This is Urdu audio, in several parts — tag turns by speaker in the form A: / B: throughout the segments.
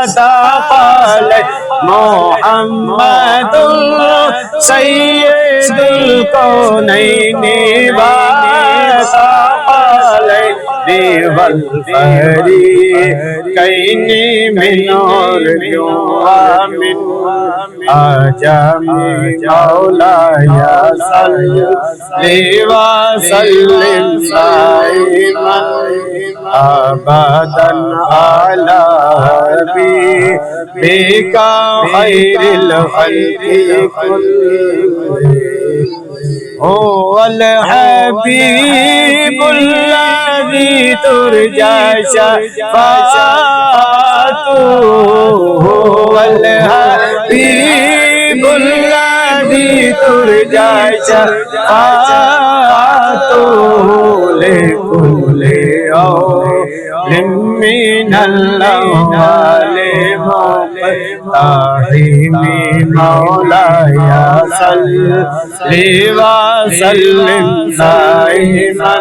A: قال محمد سید الکونین والثقلین والفریقین من عرب ومن عجم مولاي صل وسلم دائما ابدا على حبيبك خير الخلق كلهم هو الحبيب الذي ترجى شفاعته هو الحبيب الذي ترجى شفاعته لكل يوم من الأوال مقتحم مولاي صل وسلم دائما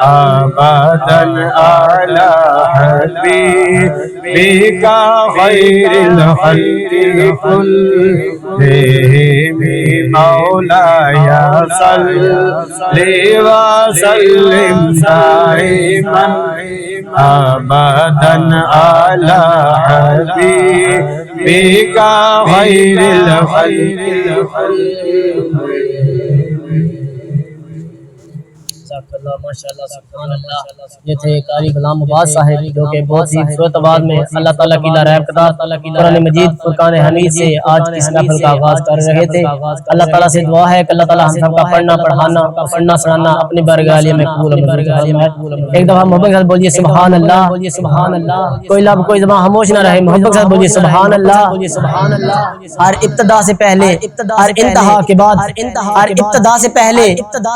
A: أبدا على حبيبك خير الخلق كلهم مولاي صل وسلم دائما أبدا على حبيبك خير الخلق
B: ماشاءاللہ سبحان اللہ۔ یہ تھے قاری غلام عباس صاحب جو کہ بہت ہی خوبصورت آواز میں اللہ تعالیٰ کی لارائب قدار قرآن مجید فرقان حمید سے آج کی اس محفل کا آغاز کر رہے تھے۔ اللہ تعالیٰ سے دعا ہے کہ اللہ تعالیٰ ہم سب کا پڑھنا پڑھانا پڑھنا سنانا اپنی بارگاہ عالیہ میں قبول فرمائے۔ ایک دفعہ محبت کے ساتھ بولیے سبحان اللہ، سبحان اللہ۔ کوئی لب کوئی زبان خاموش نہ رہے، محبت کے ساتھ بولیے سبحان اللہ، سبحان اللہ۔ ہر ابتدا سے پہلے ہر انتہا کے بعد، ہر ابتدا سے پہلے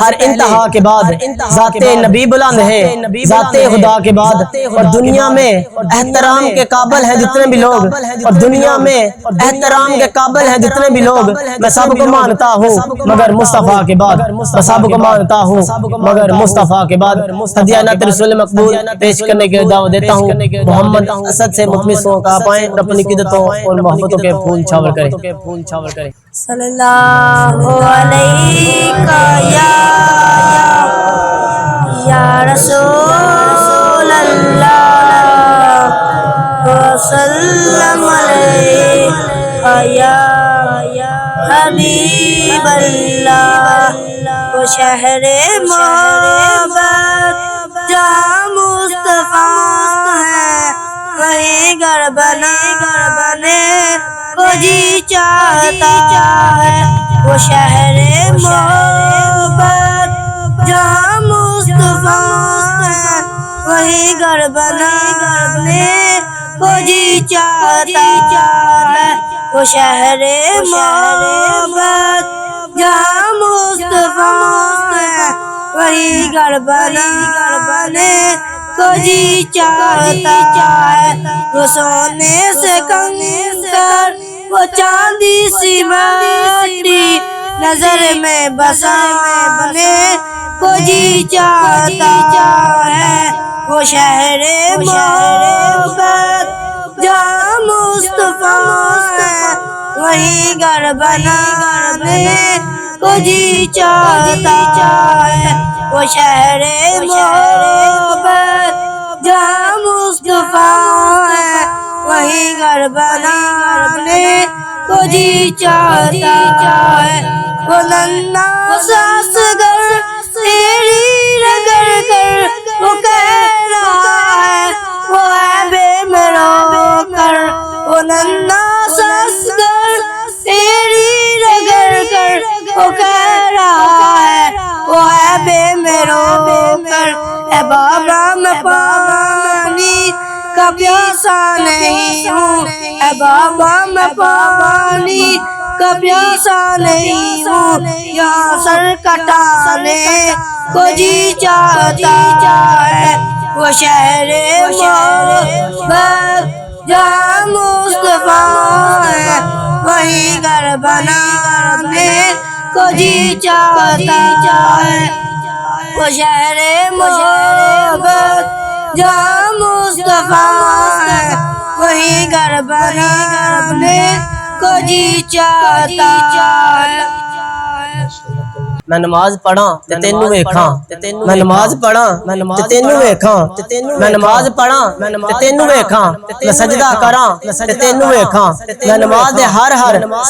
B: ہر انتہا کے بعد ذات نبی بلند ہے، ذات خدا کے بعد۔ اور دنیا میں احترام کے قابل ہیں جتنے بھی لوگ، اور دنیا میں احترام کے قابل ہیں جتنے بھی لوگ، میں سب کو مانتا ہوں مگر مصطفیٰ کے بعد، میں سب کو مانتا ہوں مگر مصطفیٰ کے بعد۔ ہدیہ نعت رسول مقبول پیش کرنے کی دعوت دیتا ہوں۔ محمد اسد سے مخلصوں کا پائیں اپنی قدرتوں اور محبتوں کے پھول چھاور کریں۔
C: صلی اللہ علیہ یا رسول اللہ وسلم علیہ یا حبیب اللہ۔ وہ شہر محبت جہاں مصطفیٰ ہے، وہی گھر بنے کو جی چاہتا ہے۔ وہ شہر محبت جہاں مصطفیٰ ہے، وہی گھر بنانے کو جی چاہتا ہے۔ وہ شہر محبت جہاں مصطفیٰ ہے، وہی گھر بنانے کو جی چاہتا ہے۔ وہ سونے سے کنکر وہ چاندی سی مٹی نظر میں بسانے کو جی چاہتا ہے۔ وہ شہر محبت جہاں مصطفیٰ ہے، وہی گھر بنانے کو جی چاہتا ہے۔ وہ شہر محبت جہاں مصطفیٰ ہے، وہی گھر بنانے کو جی چاہتا ہے۔ وہ ننھا سا اصغر تیری رگڑ کر وہ کہہ رہا ہے، وہ عیبے میں رو کر۔ وہ ننھا سا اصغر تیری رگڑ کر وہ کہہ رہا ہے، وہ عیبے میں رو کر۔ اے بابا میں پانی کا پیاسا نہیں ہوں، اے بابا میں پانی کا پیاسا نہیں ہوں، یہاں سر کٹانے کو جی چاہتا ہے۔ وہ شہر محبت جہاں مصطفیٰ ہے، وہی گھر بنانے کو جی چاہتا ہے۔ وہ شہر محبت جہاں مصطفیٰ ہے، وہی گھر گھر بنانے کو جی چاہتا ہے۔
B: میں نماز پڑھاں تے تینوں ویکھاں، میں نماز پڑھاں تے تینوں ویکھاں، میں نماز پڑھاں تے تینوں ویکھاں، میں سجدہ کراں تے تینوں ویکھاں، میں نماز دے ہر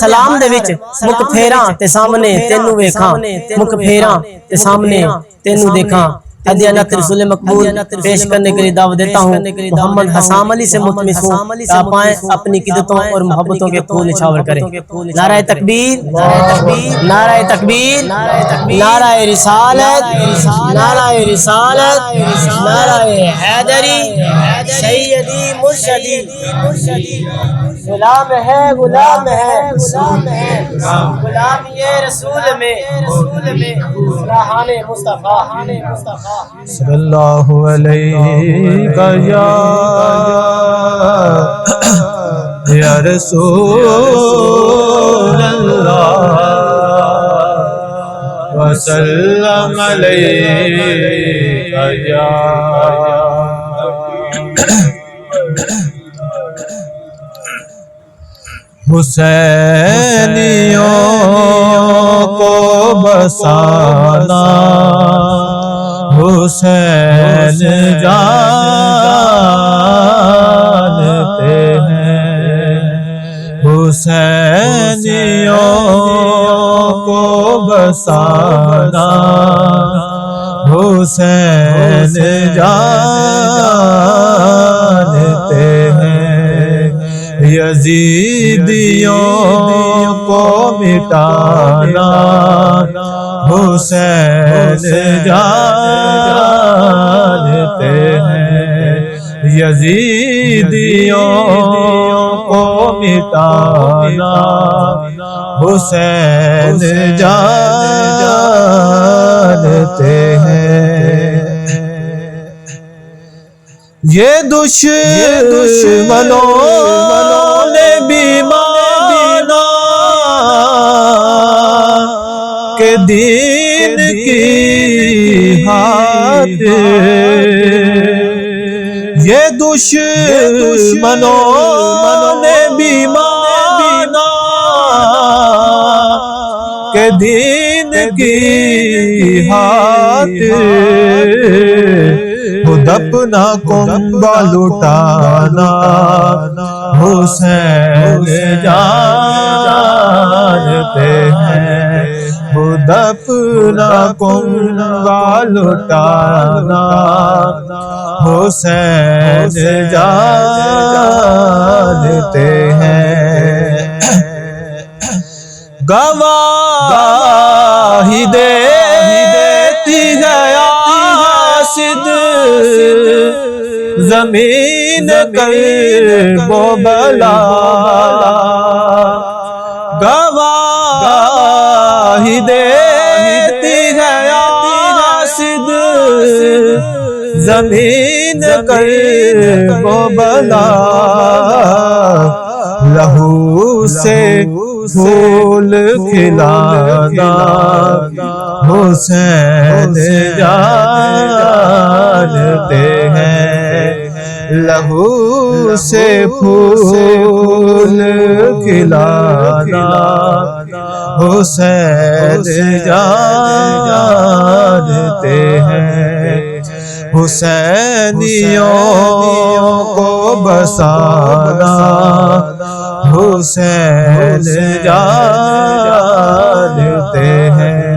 B: سلام دے وچ مک پھیراں تے سامنے تینوں ویکھاں، مک پھیراں تے سامنے تینوں دیکھاں۔ ہدیہ رسول مقبول پیش کرنے کے لیے دعوت دیتا ہوں۔ محمد حسام علی سے متمس ہوں تا پائیں اپنی قدرتوں اور محبتوں کے پھول نچھاور کریں۔ نعرہ تکبیر، نعرہ تکبیر، نعرہ رسالت، نعرہ رسالت، نعرہ حیدری، سیدی مرشدی، غلام ہے غلام ہے غلام یہ رسول میں راہان مصطفیٰ۔
A: صلی اللہ علیہ یا رسول اللہ وسلم علیہ یا حسینیوں کو بسانا حسین جانتے ہیں، حسینیوں کو بسانا حسین جانتے ہیں، یزیدیوں کو مٹانا حسین جانتے ہیں، یزیدیوں کو مٹانا حسین جانتے ہیں۔ یہ دشمنوں نے بھی مانا کہ دین کی خاطر، یہ دشمنوں نے بھی مانا کہ دین کی خاطر خود اپنا کنبہ لٹانا حسین جانتے ہیں، خود اپنا کنبہ لٹانا حسین جانتے ہیں۔ گواہی دیتی ہے آسد زمین کرب و بلا، گواہی دیتی ہے آسد زمین کرب و بلا، لہو سے پھول کھلانا حسین جانتے ہیں، لہو سے پھول کھلانا حسین جانتے ہیں، حسینیوں کو بسانا حسین جانتے ہیں،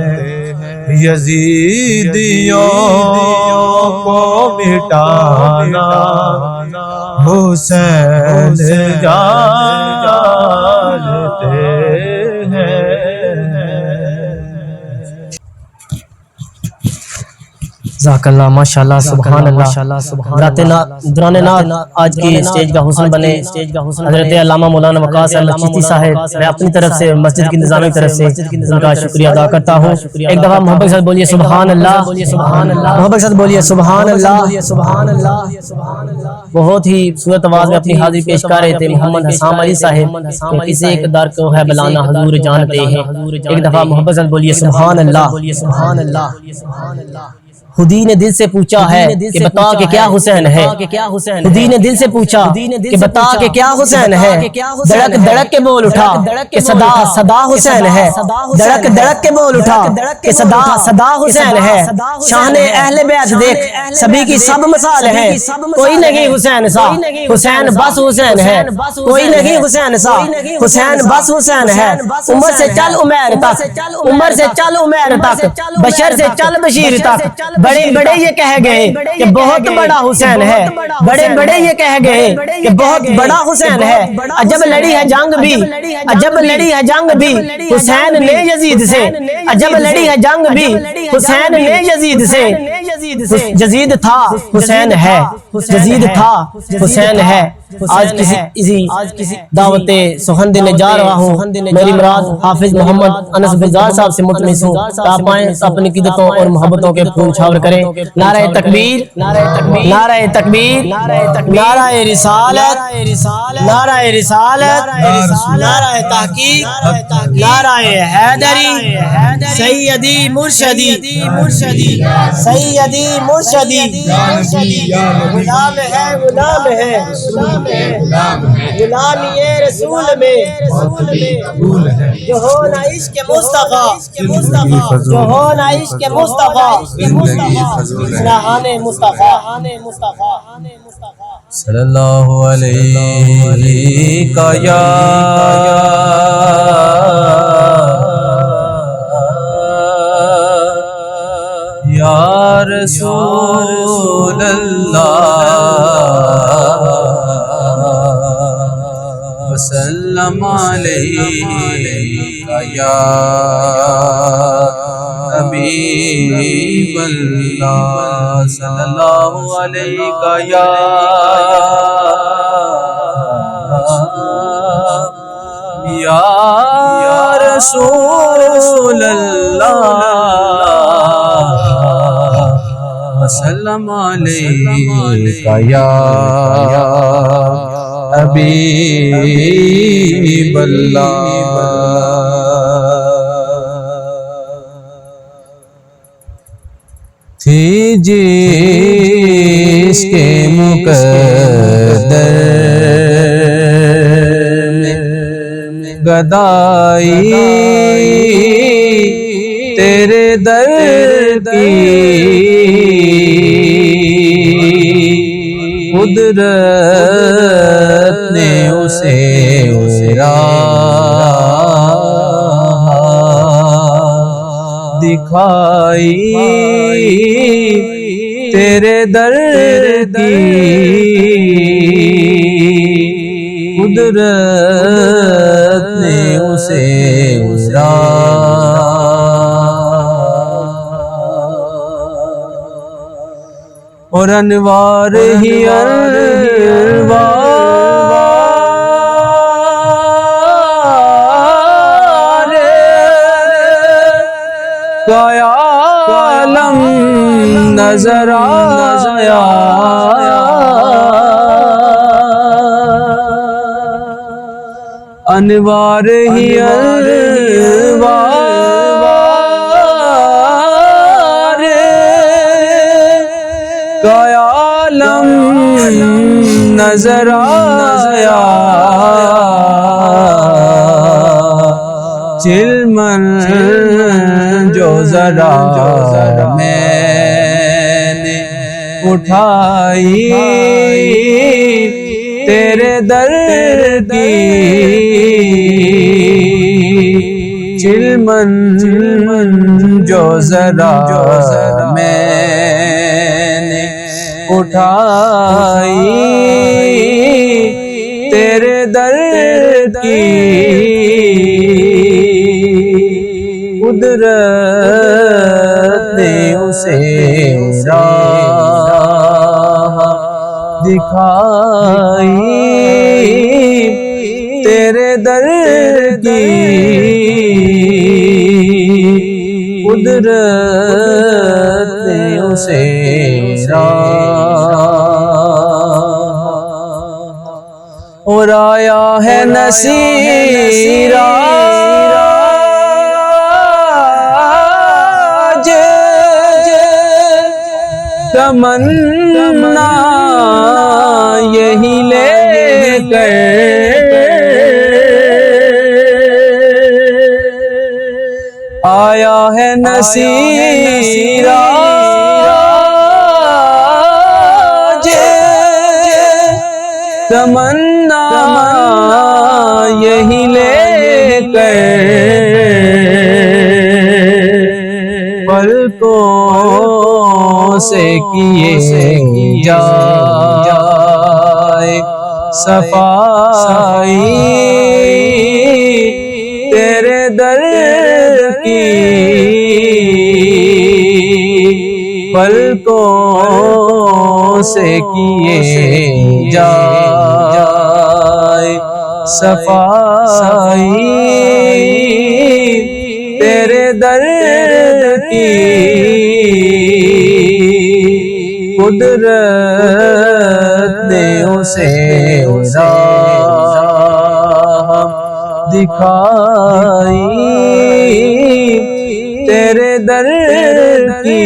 A: یزیدیوں کو مٹانا حسین جانتے ہیں۔
B: جزاک اللہ، ماشاءاللہ، سبحان اللہ۔ دوران نعت آج کی سٹیج کا حسن بنے حضرت علامہ مولانا وقاص احمد چشتی صاحب۔ میں اپنی طرف سے مسجد کی انتظامیہ کی طرف سے ان کا شکریہ ادا کرتا ہوں۔ ایک دفعہ محبت کے ساتھ بولیے سبحان اللہ، محبت کے ساتھ بولیے سبحان اللہ۔ بہت ہی صورت آواز میں اپنی حاضری پیش کر رہے تھے محمد حسام علی صاحب کہ کسی ایک در کو ہے بلانا حضور جانتے ہیں۔ ایک دفعہ محبت سے بولیے سبحان اللہ۔ خودی نے دل سے پوچھا ہے کہ بتا کہ کیا حسین ہے، خودی نے دل سے پوچھا کہ بتا کہ کیا حسین ہے، دڑک دڑک کے بول اٹھا کہ صدا صدا حسین ہے، دڑک دڑک کے بول اٹھا کہ صدا صدا حسین ہے، شان اہل بیت دیکھ سبھی کی سب مثال ہے، کوئی نہیں حسین سا، حسین بس حسین ہے، کوئی نہیں حسین سا، حسین بس حسین ہے، عمر سے چل عمیر تک، عمر سے چل عمیر تک، بشر سے چل بشیر تک، بڑے بڑے یہ کہہ گئے کہ بہت بڑا حسین ہے، بڑے بڑے یہ کہہ گئے کہ بہت بڑا حسین ہے، عجب لڑی ہے جنگ بھی، عجب لڑی ہے جنگ بھی حسین نے یزید سے، عجب لڑی ہے جنگ بھی حسین نے یزید سے، یزید تھا حسین ہے، یزید تھا حسین ہے۔ آج کسی دعوت سخن دینے جا رہا ہوں، میری مراد حافظ محمد انس بلدار صاحب سے ملتمس ہوں، آپ آئیں اپنی قدرتوں اور محبتوں کے پھول چھاور کریں۔ نعرہ تکبیر، نعرہ تکبیر، نعرہ رسالت، نعرہ رسالت، نعرہ تحقیق، نعرہ حیدری، سیدی مرشدی، سیدی مرشدی، غلام ہے غلام ہے غلامی رسول میں، جو ہو نہ عشق مصطفیٰ، جو ہو نہ عشق مصطفیٰ، سراہان مصطفیٰ،
A: صلی اللہ علیہ کا یا رسول اللہ وسلم علیہ یا حبیب اللہ صلی اللہ علیہ یا رسول اللہ وسلم علیہ یا حبیب اللہ۔ تھی جس کے مقدر میں گدائی تیرے در کی قدرت نے اسے راہ دکھائی تیرے در کی قدرت نے اسے اور انوار ہی انوار کا عالم نظر آیا انوار ہی انوار کا عالم نظر آیا چلمن جو ذرا میں نے اٹھائی تیرے در کی چلمن جو ذرا میں نے اٹھائی تیرے در کی قدرت نے اسے راہ دکھائی تیرے در کی قدرت نے اسے اور آیا ہے نصیراج تمنا یہی لے کر آیا ہے نصیرہ تمنا یہی لے کر پلکوں سے کیے جائے صفائی تیرے در کی پلکوں سے کیے جائے صفائی تیرے در کی قدرت نے اسے راہ دکھائی تیرے در کی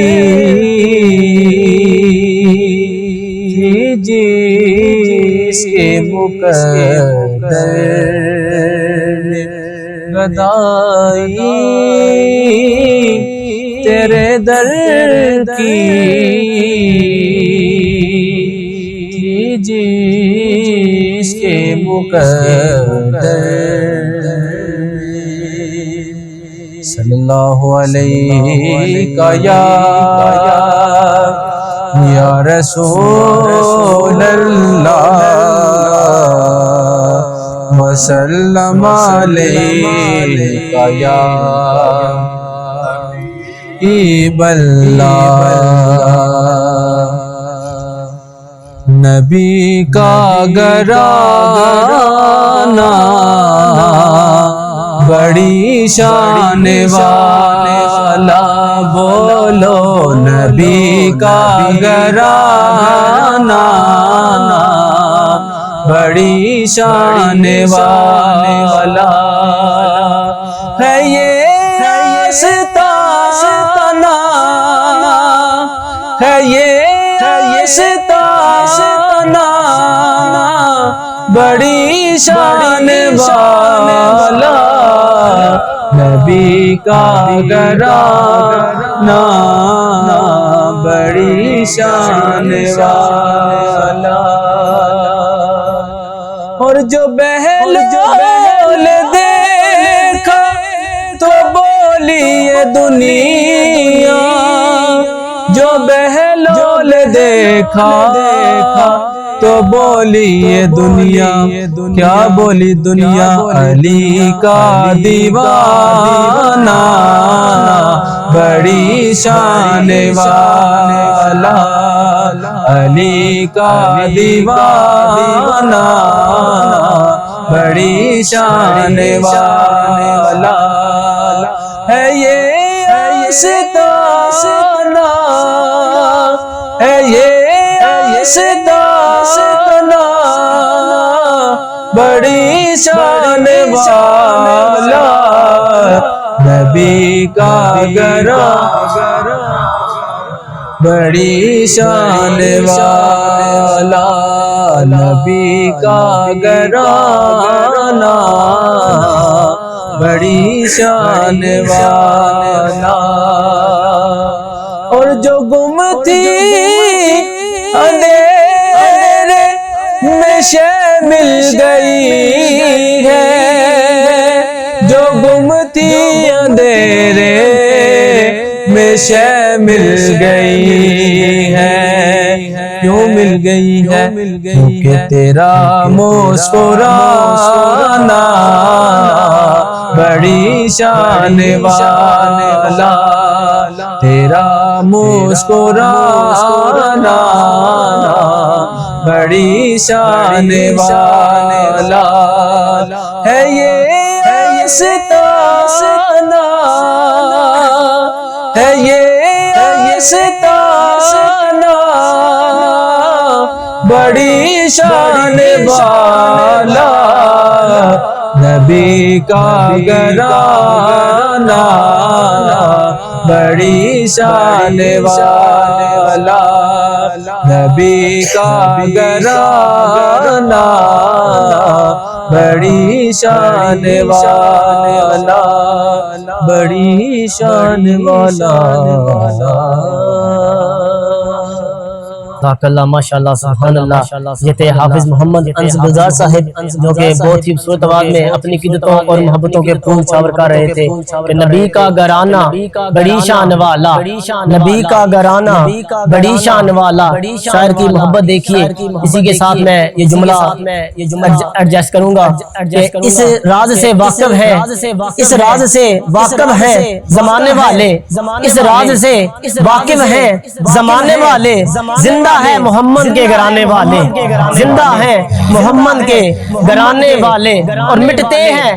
A: تھی جس کے مقدر گدائی تیرے در کی تھی جس کے مقدر صلی اللہ علیہ یا رسول اللہ وسلم علیہ یا حبیب اللہ نبی کا گھرانہ بڑی شان والا بولو نبی کا گھرانہ بڑی شان والا ہے یہ آستانہ ہے یہ آستانہ بڑی شان والا نبی کا گھرانہ بڑی شان والا اور جو بہلول دیکھا تو بولی یہ دنیا جو بہلول دیکھا تو بولی یہ دنیا کیا بولی دنیا علی کا دیوانہ بڑی شان والا علی کا دیوانہ بڑی شان والا ہے یہ آستانہ ہے یہ آستانہ بڑی شان والا نبی کا گھرانہ بڑی شان والا نبی کا گھرانہ بڑی شان والا اور جو گم تھی اندھیرے میں شے مل گئی ہے جو گم تھی اندھیرے میں شے مل گئی ہے کیوں مل گئی ہے کیونکہ تیرا مسکرانا بڑی شان والا تیرا مسکرانا بڑی شان والا ہے یہ آستانہ ہے یہ آستانہ بڑی شان والا نبی کا گھرانہ بڑی شان والا نبی کا گھرانہ بڑی شان والا بڑی شان والا
B: ذاک اللہ ماشاءاللہ سبحان اللہ۔ یہ تھے حافظ محمد انس گلزار صاحب جو کہ بہت ہی خوبصورت آواز میں اپنی قدرتوں اور محبتوں کے پھول چھاور کر رہے تھے کہ نبی کا گھرانہ بڑی شان والا، نبی کا گھرانہ بڑی شان والا۔ شاعر کی محبت دیکھیے۔ اسی کے ساتھ میں یہ جملہ ایڈجسٹ کروں گا کہ اس راز سے واقف ہے، اس راز سے واقف ہے زمانے والے، اس راز سے واقف ہے زمانے والے، زندہ ہے محمد کے گھرانے والے، زندہ ہے محمد کے گھرانے والے، اور مٹتے ہیں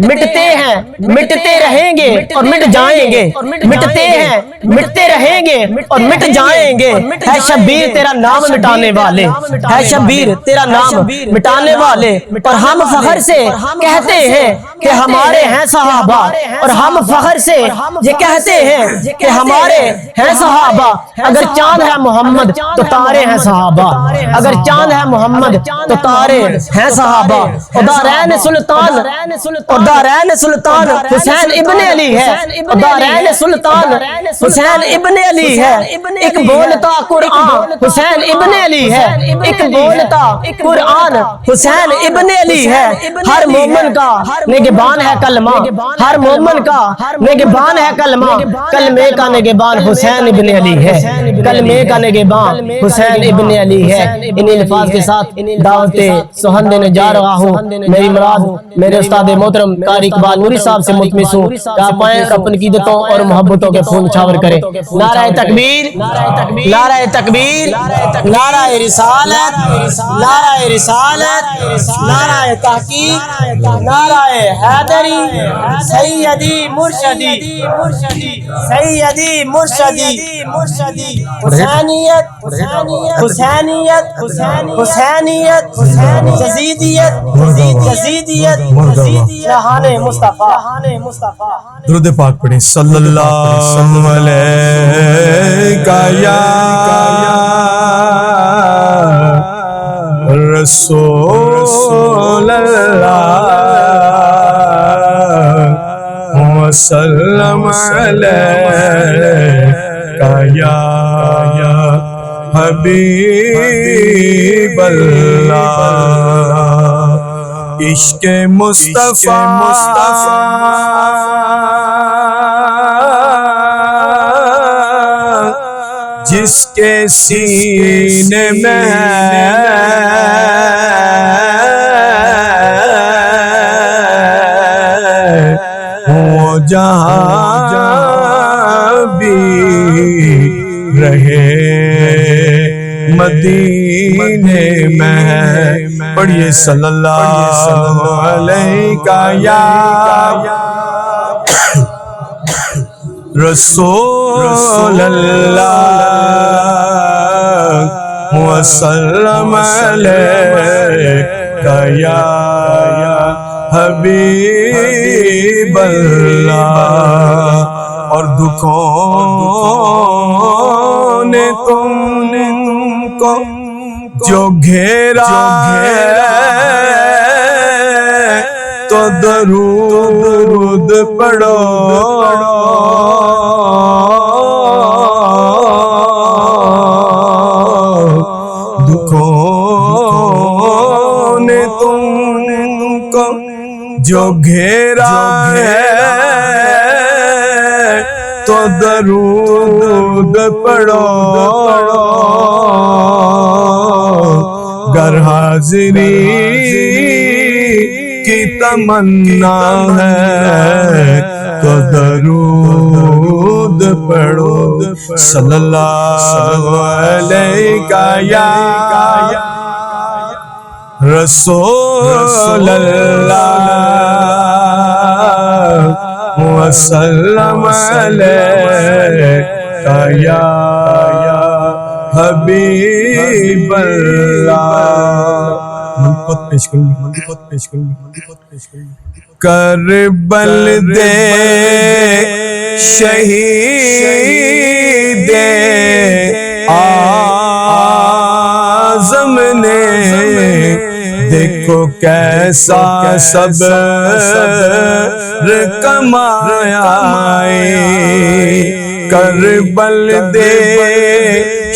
B: مٹتے ہیں مٹتے رہیں گے اور مٹ جائیں گے، مٹتے ہیں مٹتے رہیں گے اور مٹ جائیں گے۔ ہے شبیر تیرا نام مٹانے والے، ہے شبیر تیرا نام مٹانے والے، اور ہم فخر سے کہتے ہیں کہ ہمارے ہیں صحابہ، اور ہم فخر سے یہ کہتے ہیں کہ ہمارے ہیں صحابہ۔ اگر چاند ہے محمد تو تارے ہیں صحابہ، اگر چاند ہے محمد تو تارے ہیں صحابہ۔ اور دارین سلطان حسین ابن علی ہے، اور دارین سلطان حسین ابن علی ہے۔ ایک بولتا قرآن حسین ابن علی ہے، ایک بولتا قرآن حسین ابن علی ہے۔ ہر مومن کا نگہبان ہے کلمہ، ہر مومن کا نگہبان ہے کلمہ، کلمے کا نگہبان حسین ابن علی ہے، کلمے کا نگہبان حسین ابن علی ہے۔ ان الفاظ کے ساتھ دعوت سخن دینے جا رہا ہوں۔ میری مراد میرے استاد محترم قاری اقبال نوری صاحب سے ملتمس ہوں کہ آپ آئیں اپنی عقیدتوں اور محبتوں کے پھول چھاور کریں۔ نعرہ تکبیر، نعرہ تکبیر، نعرہ رسالت، نعرہ رسالت، نعرہ تحقیق، نعرہ حیدری، سیدی مرشدی، سیدی مرشدی، حسینیت، حسینیت، حسینیت، یزیدیت، یزیدیت، جہان مصطفیٰ۔
D: درود پاک پڑھیں صلی اللہ علیہ یا رسول اللہ وسلم علیہ یا حبیب اللہ۔ عشق مصطفیٰ جس کے سینے میں وہ جہاں بھی رہے مدینے میں۔ پڑھیے صلی اللہ علیہ یا رسول اللہ وسلم علیہ یا حبیب اللہ۔ اور دکھوں نے تم کو جو گھیرا تو درود پڑھو، دکھوں نے تم کو جو گھیرا ہے تو درود پڑھو، گر حاضری کی تمنا ہے تو درود پڑھو۔ صلی اللہ علیہ یا رسول اللہ وسلم علیہ یا حبیب اللہ۔ منقط پیش کروں گی، منقط پیش کروں گی، منقط پیش کروں گی۔ کربل دے شہید اعظم نے دیکھو کیسا صبر کمایا کربل دے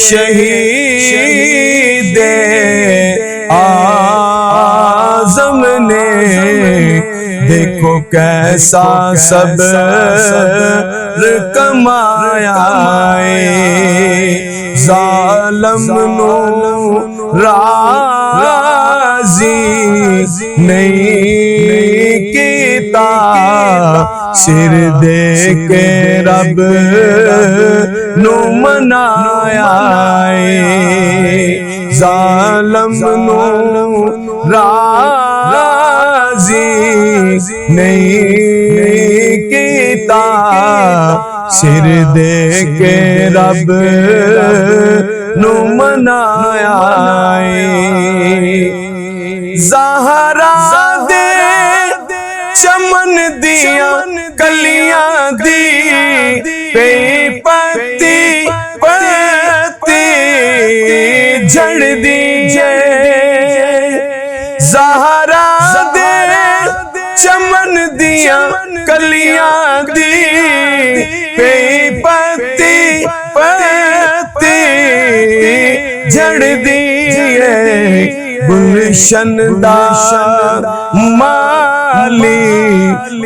D: شہید اعظم نے دیکھو کیسا صبر کمایا ظالم نو راضی نہیں کیتا سر دے کے رب نو منایا ظالم نو راضی نہیں کیتا سر دے کے رب نو منایا زہرا دے چمن دیاں کلیاں دی پئی پتی پتی جھڑ دی زہرا دے چمن دیاں کلیاں دی پئی پتی پتی جھڑ دی گلشن دا مالی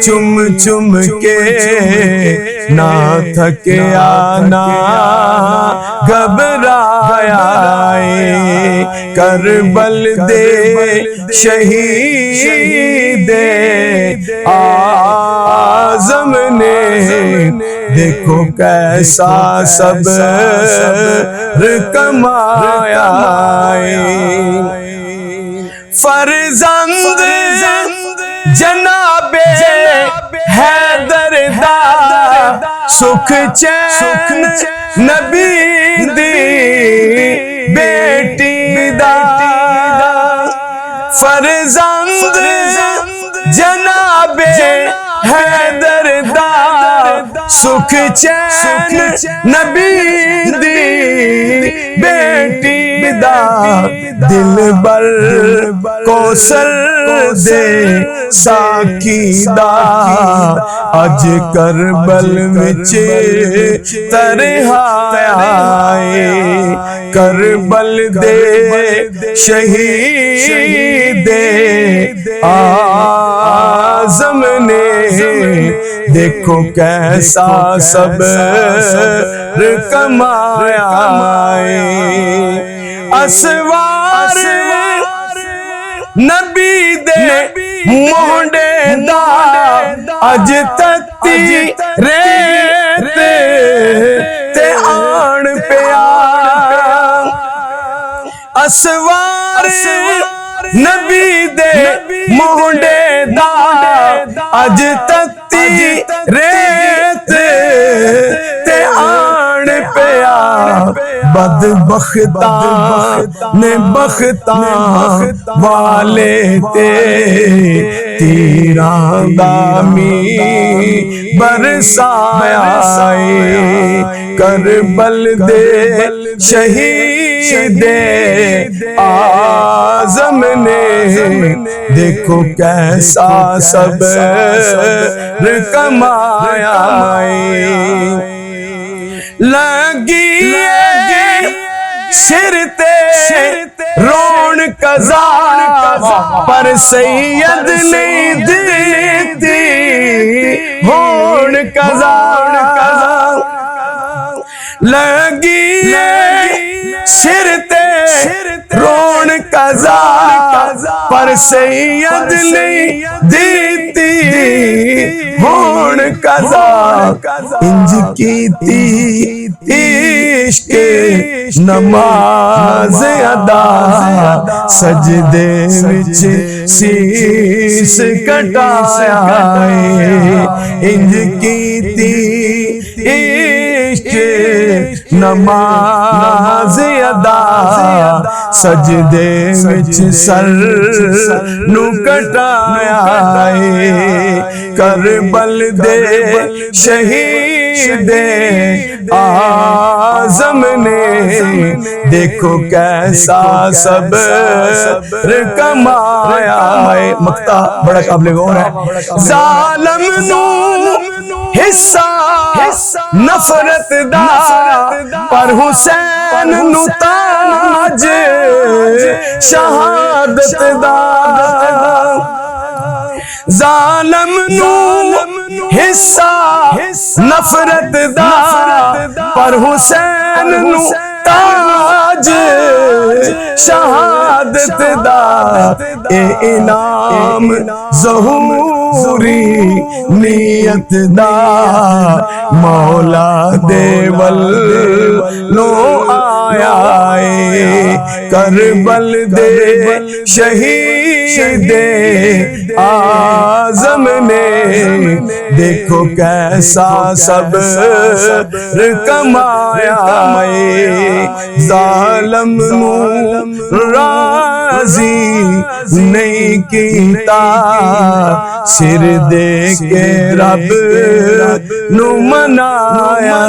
D: چم چم کے نہ تھکیا نہ گھبرایا کربل دے شہید اعظم نے دیکھو کیسا صبر کمایا فرزند جناب حیدر دا سکھ چین نبی دی بیٹی دا فرزند جناب حیدر دا سکھ چین نبی دی بیٹی دا دل بر کوثر دے ساکی دا اج کربل وچ ترہایا کربل دے شہید اعظم نے دیکھو کیسا صبر کمایا اسوار نبی دے مونڈے دا اج تتی ریت تے آن پیا اسوار نبی دے مونڈے دا اج تتی ریت تے آن پیا بدبختاں نے بختاں والے تے تیراں دا می برسایا کربل دے شہید اعظم نے دیکھو کیسا صبر کمایا لگی سر تے رون قضا پر سید نہیں دیتی ہون قضا لگی سر تے رون قضا پر سید نہیں دیتی ہون قضا انج کیتی عشق نماز ادا سجدے وچ سیس کٹایا انج کیتی عشق نماز ادا سجدے وچ سر نو کٹایا کربل دے شہید شہید اعظم نے دیکھو کیسا صبر کمایا ہے. مقطع بڑا قابل غور ہے. ظالم نو حصہ نفرت دا پر حسین نو تاج شہادت دا. ظالم نو حصہ نفرت دا پر حسین نو تاج شہادت دا. اے انعام ظہوری نیت دا مولا دے ولو آیا اے. کربل دے شہید اعظم نے دیکھو کیسا صبر کمایا اے. ظالم راضی نہیں کیتا سر دے کے رب نو منایا